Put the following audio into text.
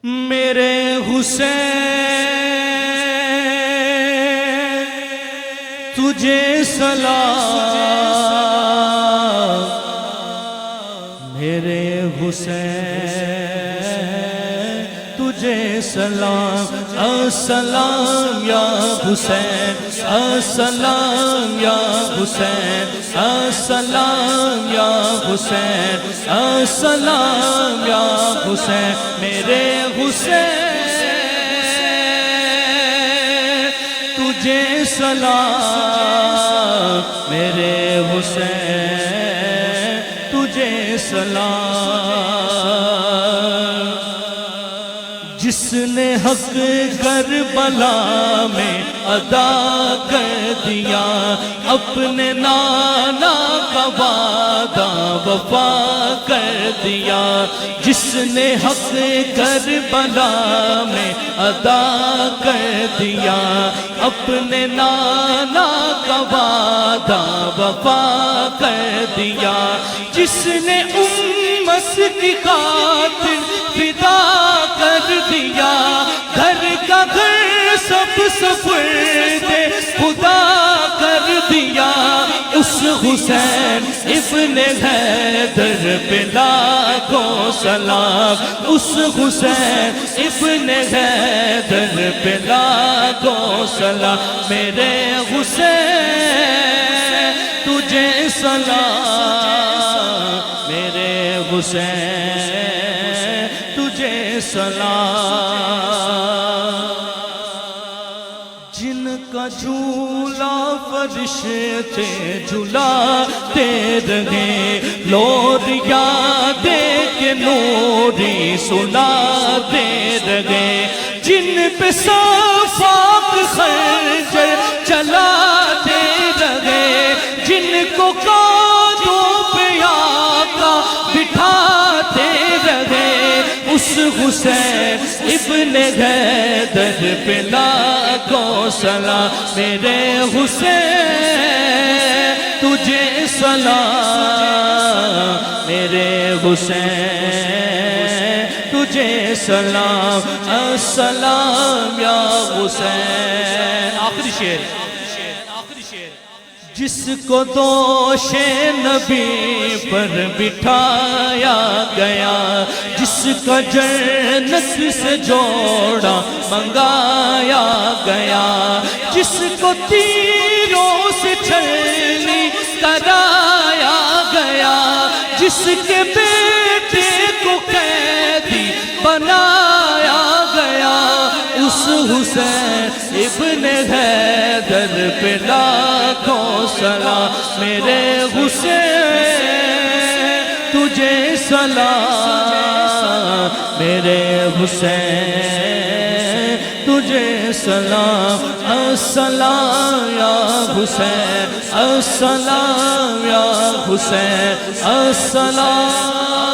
میرے حسین تجھے سلام، میرے حسین تجھے سلام، السلام یا حسین، السلام یا حسین، السلام یا حسین، السلام یا حسین، میرے حسین تجھے سلام، میرے حسین تجھے سلام۔ جس نے حق کربلا میں ادا کر دیا، اپنے نانا کا وعدہ وفا کر دیا۔ جس نے حق کربلا میں ادا کر دیا، اپنے نانا کا وعدہ وفا کر دیا۔ جس نے امت کی خاطر فدا کر دیا، گھر کا گھر سب سپرد خدا کر دیا۔ اس حسین ابن حیدر پہ لاکھوں سلام، اس حسین ابن حیدر پہ لاکھوں سلام، میرے حسین تجھے سلام، میرے حسین تجھے سلام۔ جن کا جھولا فرشتے جھلاتے رہے، لوریاں دے کے نوری سناتے رہے، جن پہ صفاق خنجر چلاتے رہے، جن کو قدموں پہ آقا بٹھاتے رہے، اس حسین ابن حیدر پہ لاکھوں سلام، میرے حسین تجھے سلام، میرے حسین تجھے سلام، السلام یا حسین۔ آخری شعر، جس کو دوش نبی پر بٹھایا گیا، جس کا جنت سے جوڑا منگایا گیا، جس کو تیروں سے چھلنی کرایا گیا، جس کے بیٹے کو قیدی بنایا گیا، اس حسین ابن حیدر پہ لاکھوں سلام، میرے حسین تجھے سلام، میرے حسین تجھے سلام، السلام یا حسین، السلام یا حسین، السلام